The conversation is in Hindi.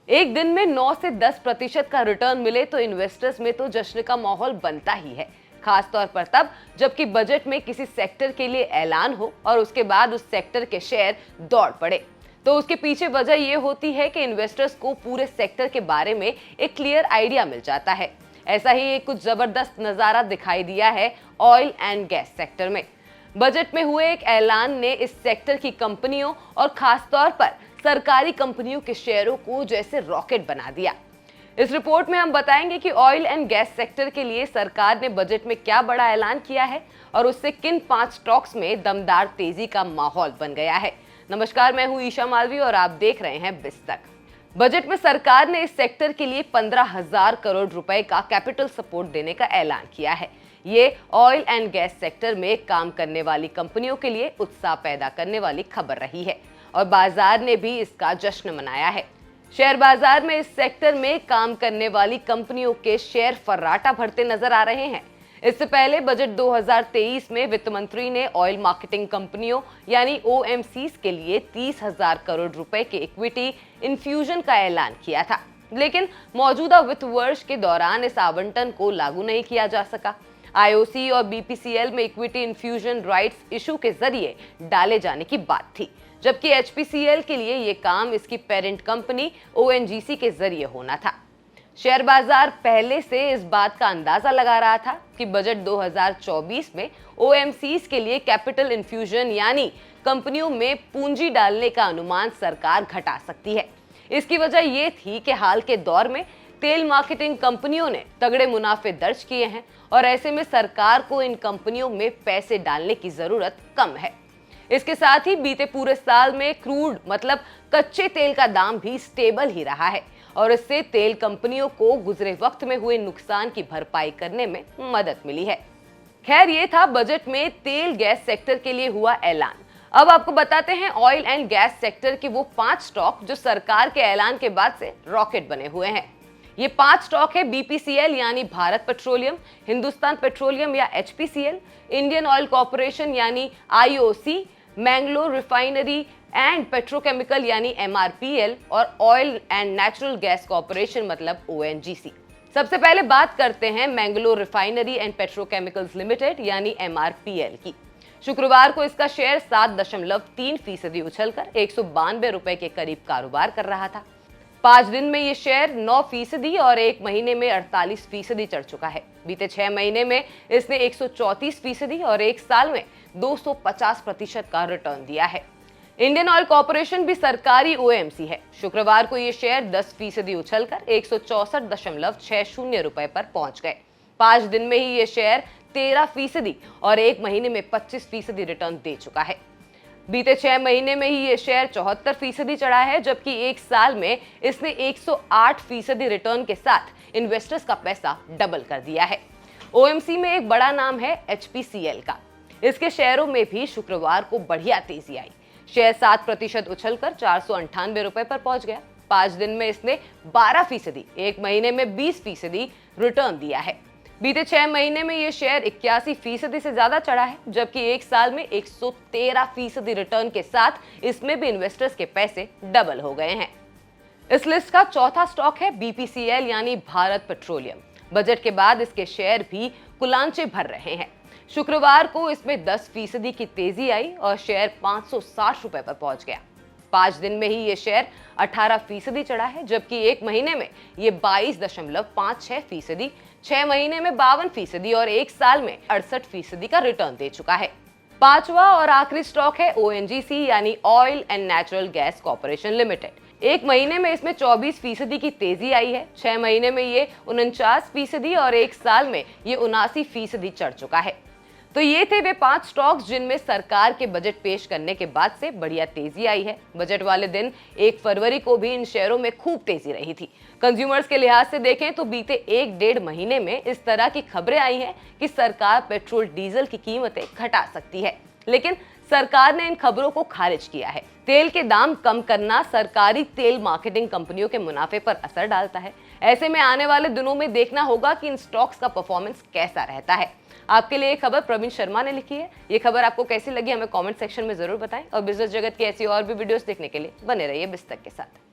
एक दिन में 9 से 10% का रिटर्न मिले तो इन्वेस्टर्स में तो जश्न का माहौल बनता ही है, खास तौर पर तब जबकि बजट में किसी सेक्टर के लिए ऐलान हो और उसके बाद उस सेक्टर के शेयर दौड़ पड़े। तो उसके पीछे वजह यह होती है कि इन्वेस्टर्स को पूरे सेक्टर के बारे में एक क्लियर आइडिया मिल जाता है। ऐसा ही एक कुछ जबरदस्त नजारा दिखाई दिया है ऑयल एंड गैस सेक्टर में। बजट में हुए एक ऐलान ने इस सेक्टर की कंपनियों और खास तौर पर सरकारी कंपनियों के शेयरों को जैसे रॉकेट बना दिया। इस रिपोर्ट में हम बताएंगे कि ऑयल एंड गैस सेक्टर के लिए सरकार ने बजट में क्या बड़ा ऐलान किया है और उससे किन 5 स्टॉक्स में दमदार तेजी का माहौल बन गया है। नमस्कार, मैं हूं ईशा मालवी और आप देख रहे हैं बिस्तक। बजट में सरकार ने इस सेक्टर के लिए 15,000 करोड़ रुपए का कैपिटल सपोर्ट देने का ऐलान किया है। ये ऑयल एंड गैस सेक्टर में काम करने वाली कंपनियों के लिए उत्साह पैदा करने वाली खबर रही है और बाजार ने भी इसका जश्न मनाया है। शेयर बाजार में इस सेक्टर में काम करने वाली कंपनियों के शेयर फर्राटा भरते नजर आ रहे हैं। इससे पहले बजट 2023 में वित्त मंत्री ने ऑयल मार्केटिंग कंपनियों यानी OMCs के लिए 30,000 करोड़ रुपए के इक्विटी इन्फ्यूजन का ऐलान किया था, लेकिन मौजूदा वित्त वर्ष के दौरान इस आवंटन को लागू नहीं किया जा सका। IOC और BPCL में इक्विटी इन्फ्यूजन राइट्स इशू के जरिए डाले जाने की बात थी, जबकि HPCL के लिए यह काम इसकी पेरेंट कंपनी ONGC के जरिए होना था। शेयर बाजार पहले से इस बात का अंदाजा लगा रहा था कि बजट 2024 में OMCs के लिए कैपिटल इन्फ्यूजन यानी कंपनियों में पूंजी डालने का अनुमान सरकार घटा सकती है। इसकी वजह यह थी कि हाल के दौर में तेल मार्केटिंग कंपनियों ने तगड़े मुनाफे दर्ज किए हैं और ऐसे में सरकार को इन कंपनियों में पैसे डालने की जरूरत कम है। इसके साथ ही बीते पूरे साल में क्रूड मतलब कच्चे तेल का दाम भी स्टेबल ही रहा है और इससे तेल कंपनियों को गुजरे वक्त में हुए नुकसान की भरपाई करने में मदद मिली है। खैर, ये था बजट में तेल गैस सेक्टर के लिए हुआ ऐलान। अब आपको बताते हैं ऑयल एंड गैस सेक्टर के वो 5 स्टॉक जो सरकार के ऐलान के बाद से रॉकेट बने हुए हैं। ये 5 स्टॉक है BPCL यानी भारत पेट्रोलियम, हिंदुस्तान पेट्रोलियम या HPCL, इंडियन ऑयल कॉर्पोरेशन यानी IOC, Mangalore refinery and petrochemical यानी MRPL और oil and natural gas corporation मतलब ONGC। सबसे पहले बात करते हैं Mangalore refinery and petrochemicals limited यानी MRPL की। शुक्रवार को इसका शेयर 7.3% उछलकर 192 रुपए के करीब कारोबार कर रहा था। 5 दिन में ये शेयर 9% और एक महीने में 48% चढ़ चुका है। बीते 6 महीने में इसने 134% और एक साल में 250% का रिटर्न दिया है। इंडियन ऑयल कॉर्पोरेशन भी सरकारी OMC है। शुक्रवार को ये शेयर 10% उछलकर 164.60 रुपए पर पहुंच गए। 5 दिन में ही ये शेयर 13% और एक महीने में 25% रिटर्न दे चुका है। बीते 6 महीने में ही ये शेयर 74% चढ़ा है, जबकि एक साल में इसने 108% रिटर्न के साथ इन्वेस्टर्स का पैसा डबल कर दिया है। OMC में एक बड़ा नाम है HPCL का। इसके शेयरों में भी शुक्रवार को बढ़िया तेजी आई। शेयर 7% उछलकर 498 रुपए पर पहुंच गया। 5 दिन में इसने 12%, एक महीने में 20% रिटर्न दिया है। बीते 6 महीने में यह शेयर 81% से ज्यादा चढ़ा है, जबकि एक साल में 113% रिटर्न के साथ इसमें भी इन्वेस्टर्स के पैसे डबल हो गए हैं। इस लिस्ट का चौथा स्टॉक है BPCL यानी भारत पेट्रोलियम। बजट के बाद इसके शेयर भी कुलांचे भर रहे हैं। शुक्रवार को इसमें 10% की तेजी आई और शेयर 560 रुपए पर पहुंच गया। 5 दिन में ही ये शेयर 18% चढ़ा है, जबकि एक महीने में ये 22.56%, 6 महीने में 52% और एक साल में 68% का रिटर्न दे चुका है। 5वां और आखिरी स्टॉक है ONGC यानी oil and natural gas corporation limited. एक महीने में इसमें 24% की तेजी आई है, 6 महीने में ये 49% और एक साल में ये 79% चढ़ चुका है। तो ये थे वे 5 स्टॉक्स जिनमें सरकार के बजट पेश करने के बाद से बढ़िया तेजी आई है। बजट वाले दिन 1 फरवरी को भी इन शेयरों में खूब तेजी रही थी। कंज्यूमर्स के लिहाज से देखें तो बीते 1-1.5 महीने में इस तरह की खबरें आई हैं कि सरकार पेट्रोल डीजल की कीमतें घटा सकती है, लेकिन सरकार ने इन खबरों को खारिज किया है। तेल के दाम कम करना सरकारी तेल मार्केटिंग कंपनियों के मुनाफे पर असर डालता है। ऐसे में आने वाले दिनों में देखना होगा कि इन स्टॉक्स का परफॉर्मेंस कैसा रहता है। आपके लिए ये खबर प्रवीण शर्मा ने लिखी है। ये खबर आपको कैसी लगी हमें कमेंट सेक्शन में जरूर बताएं और बिजनेस जगत की ऐसी और भी वीडियोस देखने के लिए बने रहिए बिस्तक के साथ।